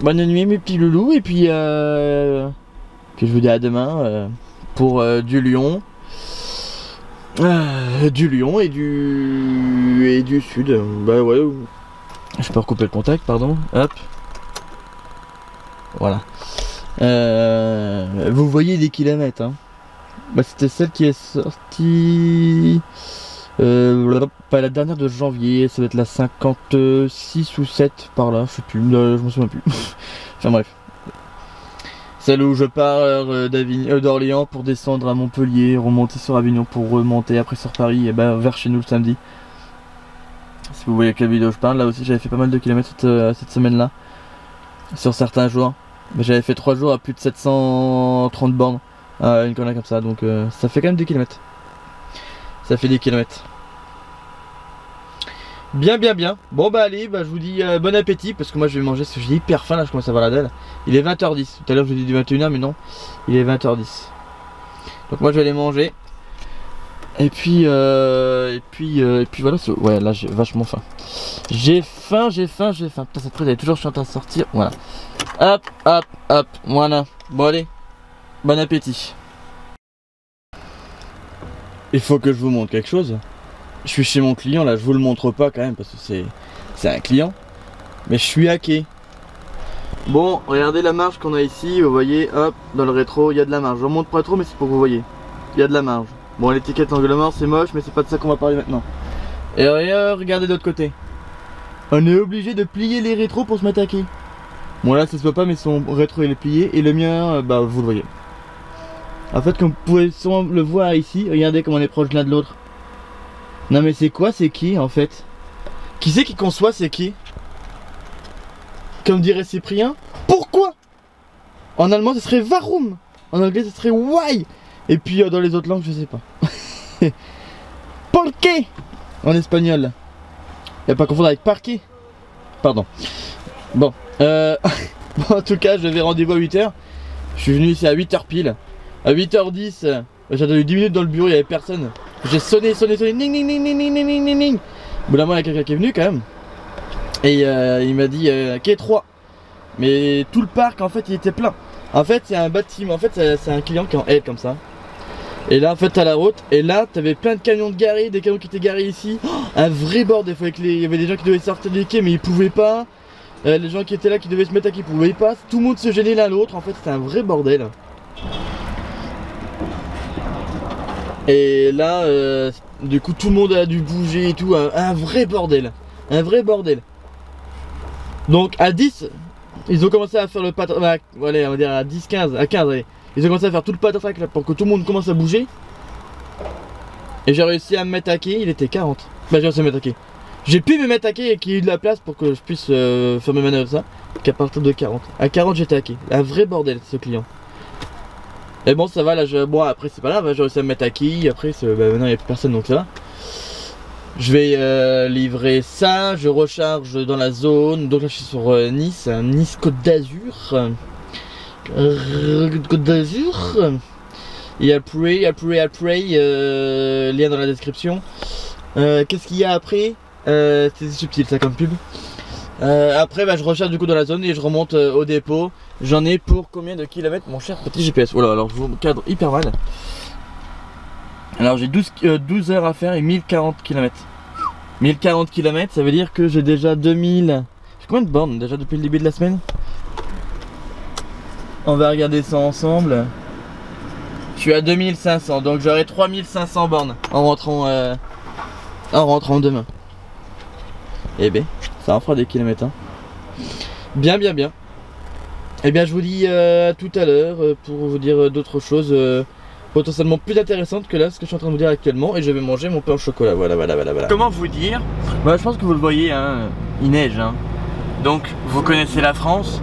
Bonne nuit mes petits loulous, et puis je vous dis à demain. Pour du lion et du sud. Bah ouais, je peux recouper le contact, pardon. Hop, voilà. Vous voyez des kilomètres hein. Bah c'était celle qui est sortie pas la dernière de janvier, ça va être la 56 ou 7 par là, je sais plus, je m'en souviens plus. Enfin bref. Celle où je pars d'Orléans pour descendre à Montpellier, remonter sur Avignon pour remonter après sur Paris et ben vers chez nous le samedi. Si vous voyez quelle vidéo je parle, là aussi j'avais fait pas mal de kilomètres cette semaine là. Sur certains jours. J'avais fait 3 jours à plus de 730 bornes. Une connerie comme ça, donc ça fait quand même des kilomètres. Ça fait des kilomètres. Bien. Bon bah allez, bah je vous dis bon appétit parce que moi je vais manger parce que j'ai hyper faim là, je commence à avoir la dalle. Il est 20h10. Tout à l'heure je vous ai dit 21h mais non, il est 20h10. Donc moi je vais aller manger. Et puis voilà, ouais là j'ai vachement faim. J'ai faim. Putain cette prise elle est toujours chiante à sortir. Voilà. Hop, voilà. Bon allez, bon appétit. Il faut que je vous montre quelque chose. Je suis chez mon client là, je vous le montre pas quand même parce que c'est un client. Mais je suis hacké. Bon, regardez la marge qu'on a ici, vous voyez, hop, dans le rétro, il y a de la marge. Je remonte pas trop mais c'est pour que vous voyez. Il y a de la marge. Bon, l'étiquette angle mort c'est moche mais c'est pas de ça qu'on va parler maintenant. Et regardez de l'autre côté. On est obligé de plier les rétros pour se m'attaquer. Bon là ça se voit pas mais son rétro il est plié et le mien, bah vous le voyez. En fait comme vous pouvez sûrement le voir ici, regardez comme on est proche l'un de l'autre. Non mais c'est quoi, c'est qui en fait? Qui c'est qui conçoit, c'est qui? Comme dirait Cyprien, pourquoi? En allemand ce serait warum? En anglais ce serait why? Et puis dans les autres langues je sais pas. Porqué en espagnol. Et pas confondre avec parquet. Pardon. Bon, bon en tout cas j'avais rendez-vous à 8h. Je suis venu ici à 8h pile. À 8h10, j'ai attendu 10 minutes dans le bureau, il n'y avait personne. J'ai sonné, ning. Au bout d'un moment, il y a quelqu'un qui est venu quand même. Et il m'a dit qu'il est 3. Mais tout le parc en fait il était plein. En fait c'est un bâtiment, en fait c'est un client qui est en L comme ça. Et là en fait t'as la route. Et là t'avais plein de camions de garés, des camions qui étaient garés ici. Oh, un vrai bordel, il y avait des gens qui devaient sortir des quais mais ils pouvaient pas. Les gens qui étaient là qui devaient se mettre à qui pouvaient pas. Tout le monde se gênait l'un l'autre, en fait c'était un vrai bordel. Et là, du coup, tout le monde a dû bouger et tout, un vrai bordel. Un vrai bordel. Donc, à 10, ils ont commencé à faire le patraque, voilà, on va dire à 10, 15, à 15, allez. Ils ont commencé à faire tout le patraque là pour que tout le monde commence à bouger. Et j'ai réussi à me mettre à quai, il était 40. Bah, j'ai réussi à me mettre à quai. J'ai pu me mettre à quai et qu'il y ait eu de la place pour que je puisse faire mes manœuvres, ça. Qu'à partir de 40. À 40, j'étais à quai. Un vrai bordel, ce client. Et bon ça va là, bon après c'est pas grave, j'ai réussi à me mettre à quille, après bah, maintenant il n'y a plus personne donc ça va. Je vais livrer ça, je recharge dans la zone, donc là je suis sur Nice, Nice Côte d'Azur. Côte d'Azur. Et après, lien dans la description. Qu'est-ce qu'il y a après? C'est subtil ça comme pub. Après bah, je recharge du coup dans la zone et je remonte au dépôt. J'en ai pour combien de kilomètres mon cher petit GPS? Voilà, alors je vous cadre hyper mal. Alors j'ai 12 heures à faire et 1040 km. 1040 km ça veut dire que j'ai déjà 2000. J'ai combien de bornes déjà depuis le début de la semaine? On va regarder ça ensemble. Je suis à 2500 donc j'aurai 3500 bornes en rentrant demain. Eh ben ça en fera des kilomètres hein. Bien. Eh bien je vous dis à tout à l'heure pour vous dire d'autres choses potentiellement plus intéressantes que là ce que je suis en train de vous dire actuellement. Et je vais manger mon pain au chocolat, voilà. Comment vous dire? Bah, je pense que vous le voyez hein, il neige hein. Donc vous connaissez la France,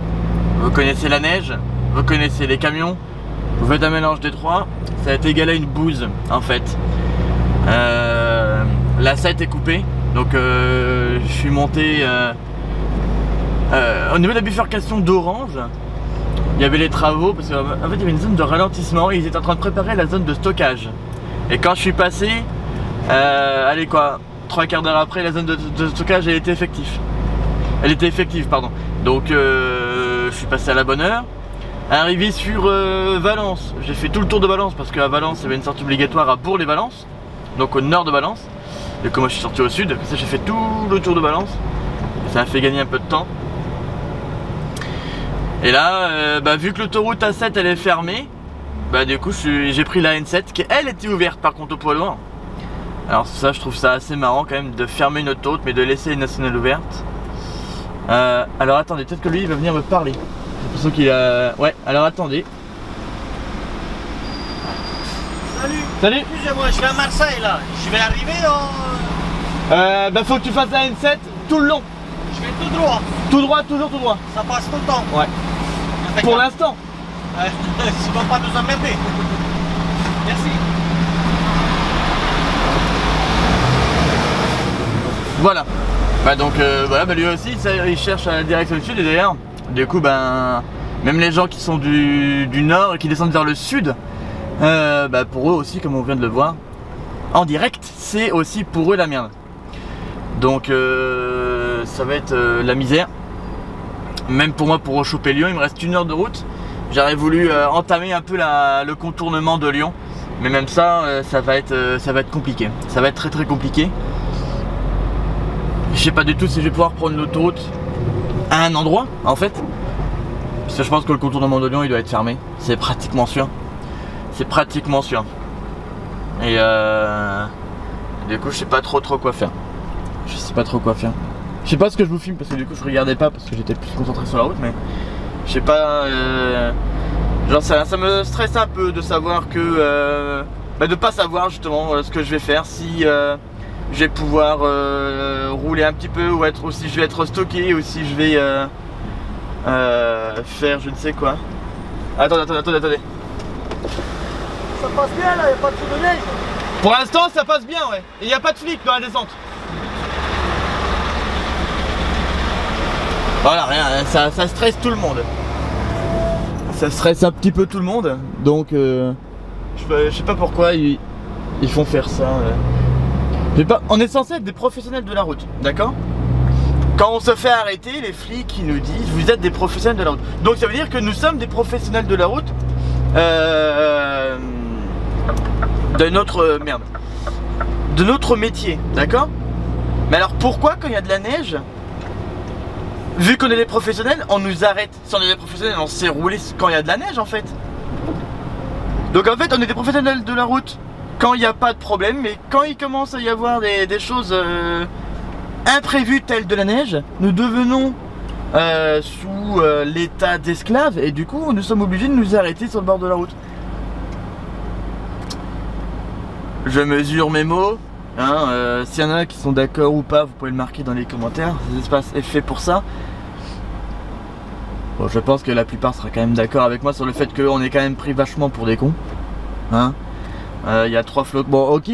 vous connaissez la neige, vous connaissez les camions. Vous faites un mélange des trois, ça va être égal à une bouse en fait. La 7 est coupée. Donc je suis monté au niveau de la bifurcation d'Orange. Il y avait les travaux parce qu'en fait il y avait une zone de ralentissement et ils étaient en train de préparer la zone de stockage. Et quand je suis passé, allez quoi, 3/4 d'heure après, la zone de stockage elle était effective. Pardon. Donc je suis passé à la bonne heure. Arrivé sur Valence, j'ai fait tout le tour de Valence parce qu'à Valence il y avait une sortie obligatoire à Bourg-les-Valences, donc au nord de Valence. Et comme moi je suis sorti au sud, ça j'ai fait tout le tour de Valence. Ça m'a fait gagner un peu de temps. Et là, bah, vu que l'autoroute A7 elle est fermée, bah du coup j'ai pris la N7 qui elle était ouverte par contre au poids lourd. Alors ça je trouve ça assez marrant quand même de fermer une autoroute mais de laisser une nationale ouverte. Alors attendez, peut-être que lui il va venir me parler. J'ai l'impression qu'il a... Ouais, alors attendez. Salut. Excusez-moi, je vais à Marseille là. Je vais arriver en... Bah faut que tu fasses la N7 tout le long. Je vais tout droit. Tout droit, toujours tout droit. Ça passe tout le temps. Ouais. Pour l'instant. Tu vas pas nous emmerder. Merci. Voilà. Bah donc voilà, bah lui aussi il cherche à la direction du sud et d'ailleurs du coup ben même les gens qui sont du nord et qui descendent vers le sud, bah pour eux aussi, comme on vient de le voir en direct, c'est aussi pour eux la merde. Donc ça va être la misère. Même pour moi, pour rechoper Lyon, il me reste 1 heure de route. J'aurais voulu entamer un peu le contournement de Lyon, mais même ça, ça va être compliqué. Ça va être très très compliqué. Je sais pas du tout si je vais pouvoir prendre l'autoroute à un endroit en fait. Parce que je pense que le contournement de Lyon il doit être fermé. C'est pratiquement sûr. C'est pratiquement sûr. Et du coup je sais pas trop quoi faire. Je sais pas trop quoi faire. Je sais pas ce que je vous filme parce que du coup je regardais pas parce que j'étais plus concentré sur la route, mais je sais pas. Genre ça me stresse un peu de savoir que bah de pas savoir justement ce que je vais faire, si je vais pouvoir rouler un petit peu ou si je vais être stocké ou si je vais faire je ne sais quoi. Attendez. Ça passe bien là, il n'y a pas de trou de neige. Pour l'instant ça passe bien, ouais. Et il n'y a pas de flic dans la descente. Voilà, rien, ça stresse tout le monde. Ça stresse un petit peu tout le monde. Donc je sais pas pourquoi ils font faire ça. On est censé être des professionnels de la route, d'accord? Quand on se fait arrêter, les flics ils nous disent vous êtes des professionnels de la route. Donc ça veut dire que nous sommes des professionnels de la route de notre métier, d'accord? Mais alors pourquoi quand il y a de la neige, vu qu'on est des professionnels, on nous arrête? Si on est des professionnels, on sait rouler quand il y a de la neige en fait. Donc en fait on est des professionnels de la route quand il n'y a pas de problème, mais quand il commence à y avoir des choses imprévues telles de la neige, nous devenons sous l'état d'esclaves et du coup nous sommes obligés de nous arrêter sur le bord de la route. Je mesure mes mots, hein, s'il y en a qui sont d'accord ou pas, vous pouvez le marquer dans les commentaires, cet espace est fait pour ça. Bon, je pense que la plupart sera quand même d'accord avec moi sur le fait qu'on est quand même pris vachement pour des cons. Hein, y a 3 flots. Bon, ok,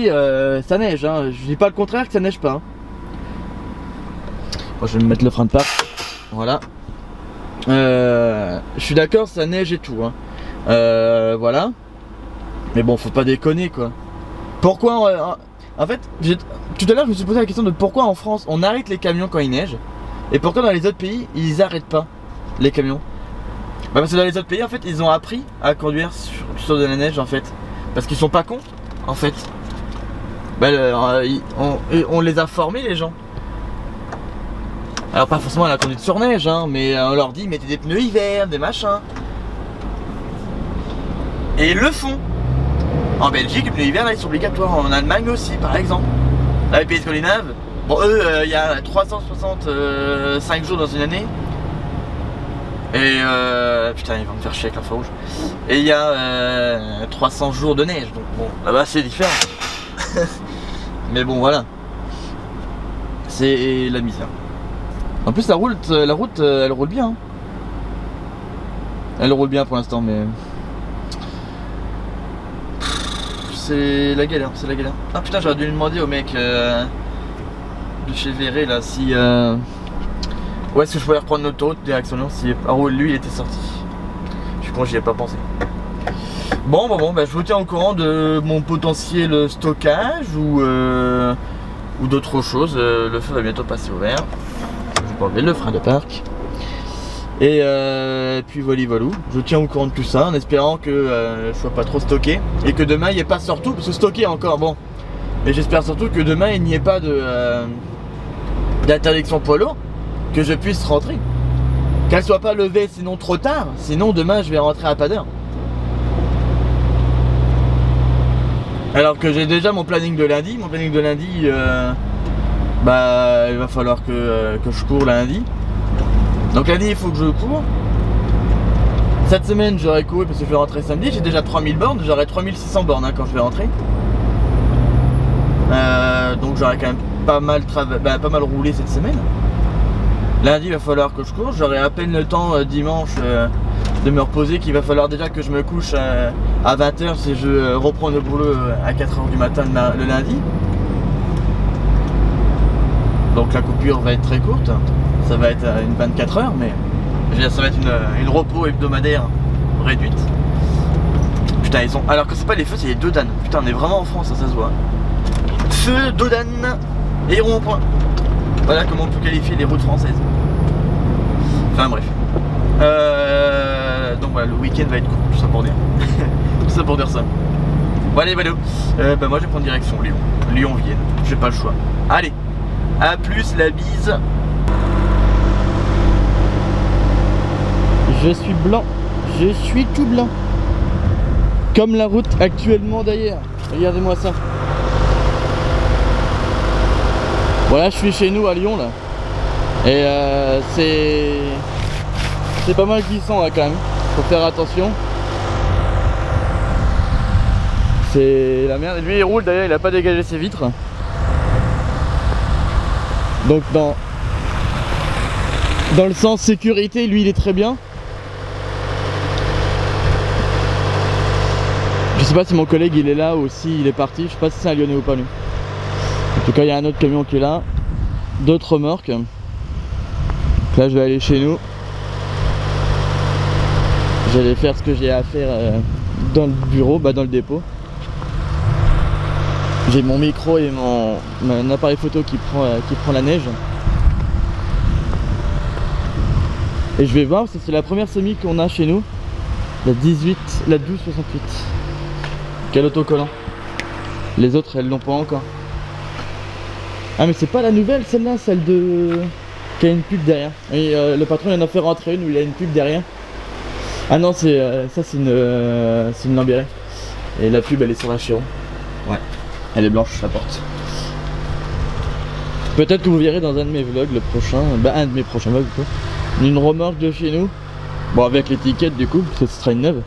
ça neige, hein. Je dis pas le contraire que ça neige pas. Hein. Bon, je vais me mettre le frein de parc. Voilà. Je suis d'accord, ça neige et tout. Hein. Voilà. Mais bon, faut pas déconner quoi. Pourquoi en fait, tout à l'heure je me suis posé la question de pourquoi en France on arrête les camions quand il neige et pourquoi dans les autres pays ils arrêtent pas les camions. Bah parce que dans les autres pays en fait ils ont appris à conduire sur de la neige en fait. Parce qu'ils sont pas cons en fait. Bah, on les a formés les gens. Alors pas forcément à la conduite sur neige hein, mais on leur dit mettez des pneus hiver, des machins. Et ils le font. En Belgique, les pneus hiver là ils sont obligatoires, en Allemagne aussi par exemple. Là les pays scandinaves, bon eux il y a 365 jours dans une année. Et putain ils vont me faire chier avec la feu rouge. Et il y a 300 jours de neige, donc bon là-bas c'est différent. Mais bon voilà. C'est la misère. En plus la route elle roule bien. Hein. Elle roule bien pour l'instant mais... C'est la galère, c'est la galère. Ah putain j'aurais dû lui demander au mec de chez Verret là si où est-ce que je pouvais reprendre l'autoroute direction Lyon si lui il était sorti. Je suis con, j'y ai pas pensé. Bon bah, je vous tiens au courant de mon potentiel stockage ou d'autres choses. Le feu va bientôt passer au vert. Je vais enlever le frein de parc. Et puis voilà. Je vous tiens au courant de tout ça en espérant que je sois pas trop stocké et que demain il n'y ait pas surtout, parce que stocké encore bon, mais j'espère surtout que demain il n'y ait pas d'interdiction poids lourd, que je puisse rentrer, qu'elle soit pas levée sinon trop tard, sinon demain je vais rentrer à pas d'heure. Alors que j'ai déjà mon planning de lundi, bah il va falloir que je cours lundi. Donc lundi il faut que je cours. Cette semaine j'aurai couru parce que je vais rentrer samedi. J'ai déjà 3000 bornes, j'aurai 3600 bornes hein, quand je vais rentrer. Donc j'aurai quand même pas mal roulé cette semaine. Lundi il va falloir que je cours. J'aurai à peine le temps dimanche de me reposer, qu'il va falloir déjà que je me couche à 20 h si je reprends le boulot à 4 h du matin le lundi. Donc la coupure va être très courte, ça va être une 24 heures, mais je veux dire, ça va être une repos hebdomadaire réduite. Putain, ils ont. Alors que c'est pas les feux, c'est les dodanes. Putain, on est vraiment en France, ça se voit. Feu, dodane et rond-point. Voilà comment on peut qualifier les routes françaises. Enfin bref. Donc voilà, le week-end va être court, tout ça pour dire. Tout ça pour dire ça. Bon allez, Valo. Bah moi je vais prendre direction Lyon. Lyon-Vienne. J'ai pas le choix. Allez. A plus, la bise. Je suis blanc. Je suis tout blanc. Comme la route actuellement d'ailleurs. Regardez-moi ça. Voilà, je suis chez nous à Lyon là. Et c'est pas mal glissant là quand même. Faut faire attention. C'est la merde. Lui il roule d'ailleurs, il a pas dégagé ses vitres. Donc dans le sens sécurité, lui il est très bien. Je sais pas si mon collègue il est là ou si il est parti. Je sais pas si c'est un Lyonnais ou pas lui. En tout cas il y a un autre camion qui est là. D'autres remorques. Là je vais aller chez nous. J'allais faire ce que j'ai à faire dans le bureau, dans le dépôt. J'ai mon micro et mon appareil photo qui prend la neige. Et je vais voir, c'est la première semi qu'on a chez nous. La 1268. Quel autocollant. Les autres elles l'ont pas encore. Ah mais c'est pas la nouvelle celle-là, celle de... qui a une pub derrière. Et le patron il en a fait rentrer une où il a une pub derrière. Ah non c'est ça c'est une Lambéré. Et la pub elle est sur la Chiron. Ouais. Elle est blanche la porte. Peut-être que vous verrez dans un de mes vlogs le prochain, un de mes prochains vlogs quoi. Une remorque de chez nous. Bon avec l'étiquette du coup, parce que ce sera une neuve.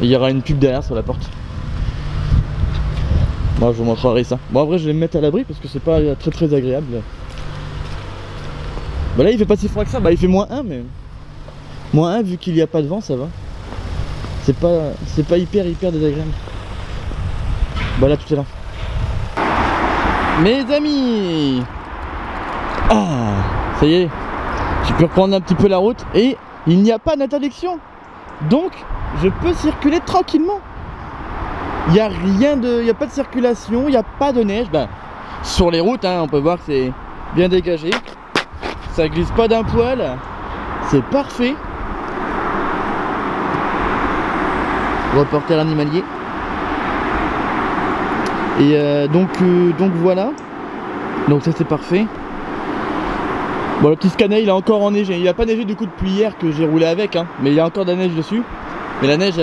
Et il y aura une pub derrière sur la porte. Moi je vous montrerai ça. Bon en vrai je vais me mettre à l'abri parce que c'est pas très agréable. Bah là il fait pas si froid que ça, bah il fait -1 mais... -1 vu qu'il n'y a pas de vent ça va. C'est pas hyper désagréable. Bah là tout est là. Mes amis. Ah ça y est. J'ai pu reprendre un petit peu la route et il n'y a pas d'interdiction. Donc je peux circuler tranquillement. Il n'y a rien de... Il n'y a pas de circulation, il n'y a pas de neige. Ben, sur les routes, hein, on peut voir que c'est bien dégagé. Ça glisse pas d'un poil. C'est parfait. Reporter animalier. Et donc voilà. Donc ça c'est parfait. Bon le petit Scania il a encore enneigé. Il a pas neigé du coup depuis hier que j'ai roulé avec hein. Mais il y a encore de la neige dessus. Mais la neige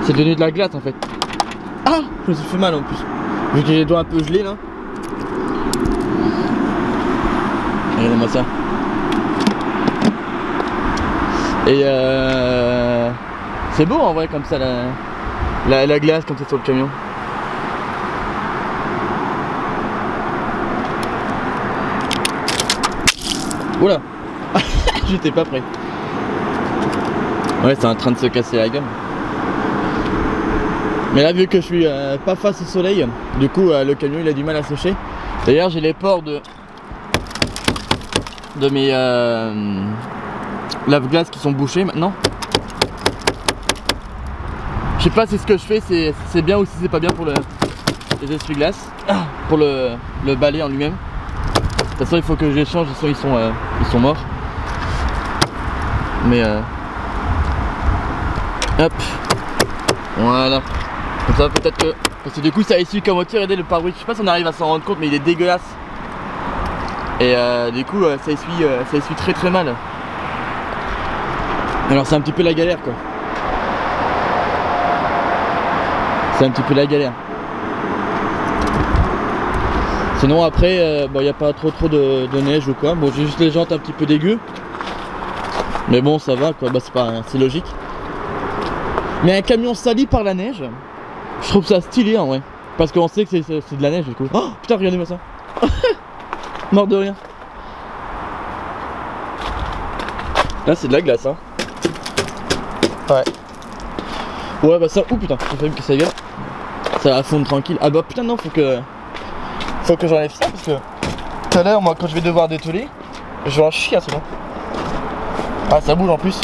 c'est devenu de la glace en fait. Ah je me suis fait mal en plus. Vu que j'ai les doigts un peu gelés là. Regardez-moi ça. Et c'est beau en vrai comme ça la glace comme c'est sur le camion. Oula. J'étais pas prêt. Ouais c'est en train de se casser la gueule. Mais là vu que je suis pas face au soleil, du coup le camion il a du mal à sécher. D'ailleurs j'ai les ports de mes lave-glace qui sont bouchés maintenant. Je sais pas si ce que je fais c'est bien ou si c'est pas bien pour les essuie-glaces, pour le balai en lui-même. De toute façon il faut que je les change, de toute façon ils sont morts. Mais hop, voilà. Comme ça peut-être que... Parce que du coup ça essuie comme voiture, regardez le pare-brise. Je sais pas si on arrive à s'en rendre compte mais il est dégueulasse. Et du coup ça essuie très mal. Alors c'est un petit peu la galère quoi. C'est un petit peu la galère. Sinon après bon, y a pas trop de neige ou quoi. Bon j'ai juste les jantes un petit peu dégueu. Mais bon ça va quoi, bah c'est logique. Mais un camion sali par la neige, je trouve ça stylé en vrai. Parce qu'on sait que c'est de la neige du coup. Oh putain regardez-moi ça. Mort de rien. Là c'est de la glace hein. Ouais. Ouais bah ça, oh putain, j'ai failli me casser la gueule. Ça va fondre tranquille. Ah bah putain non faut que j'enlève ça parce que Tout à l'heure, moi, quand je vais devoir dételer, je vais en chier à ce moment. Ah, ça bouge en plus.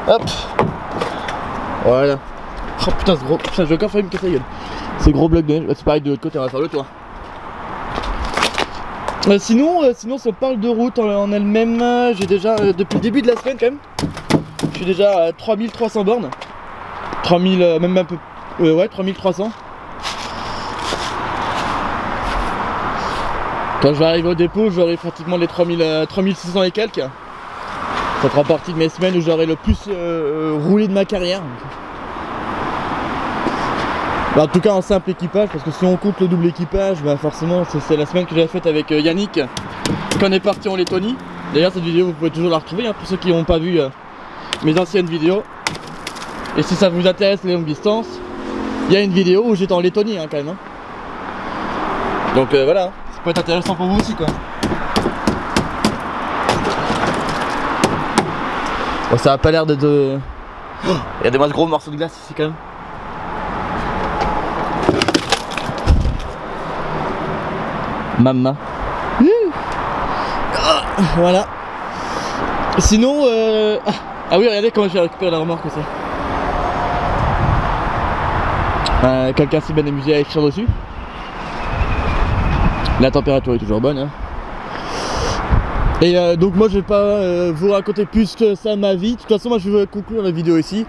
Hop. Voilà. Oh putain, ce gros. Putain, je vais encore faire me casser la gueule. Ces gros blocs de neige. C'est pareil de l'autre côté, on va faire le toit. Sinon, si on parle de route en elle-même, j'ai déjà, depuis le début de la semaine quand même, je suis déjà à 3300 bornes. 3000, même un peu. Ouais, 3300. Quand je vais arriver au dépôt, j'aurai pratiquement les 3600 et quelques. Ça fera partie de mes semaines où j'aurai le plus roulé de ma carrière. Bah, en tout cas en simple équipage, parce que si on compte le double équipage, bah forcément c'est la semaine que j'avais faite avec Yannick quand on est parti en Lettonie. D'ailleurs cette vidéo vous pouvez toujours la retrouver hein, pour ceux qui n'ont pas vu mes anciennes vidéos. Et si ça vous intéresse les longues distances, il y a une vidéo où j'étais en Lettonie hein, quand même. Hein. Donc voilà, ça peut être intéressant pour vous aussi quoi. Bon, ça a pas l'air d'être... Il y a des gros morceaux de glace ici quand même. Maman. Voilà. Sinon, ah oui, regardez comment j'ai récupéré la remorque aussi. Quelqu'un s'est bien amusé à écrire dessus. La température est toujours bonne. Hein. Et donc moi je vais pas vous raconter plus que ça ma vie. De toute façon moi je vais conclure la vidéo ici.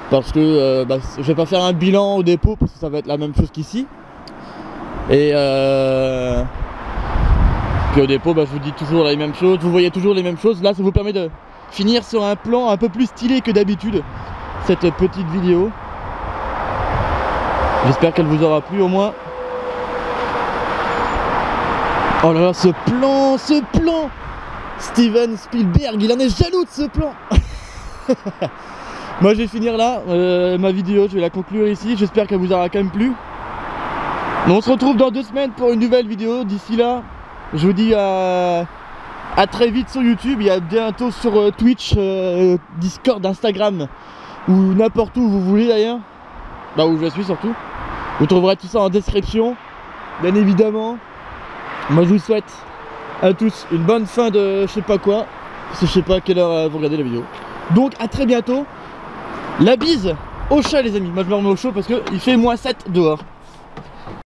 Parce que je vais pas faire un bilan au dépôt parce que ça va être la même chose qu'ici. Et puis au dépôt je vous dis toujours les mêmes choses, vous voyez toujours les mêmes choses. Là ça vous permet de finir sur un plan un peu plus stylé que d'habitude. Cette petite vidéo. J'espère qu'elle vous aura plu au moins. Oh là là ce plan Steven Spielberg, il en est jaloux de ce plan. Moi je vais finir là, ma vidéo, je vais la conclure ici, j'espère qu'elle vous aura quand même plu. On se retrouve dans 2 semaines pour une nouvelle vidéo, d'ici là, je vous dis à très vite sur YouTube, il y a bientôt sur Twitch, Discord, Instagram, ou n'importe où vous voulez d'ailleurs, là où je suis surtout. Vous trouverez tout ça en description, bien évidemment. Moi je vous souhaite à tous une bonne fin de je sais pas quoi, parce que je sais pas à quelle heure vous regardez la vidéo. Donc à très bientôt. La bise au chat les amis. Moi je me remets au chaud parce qu'il fait -7 dehors.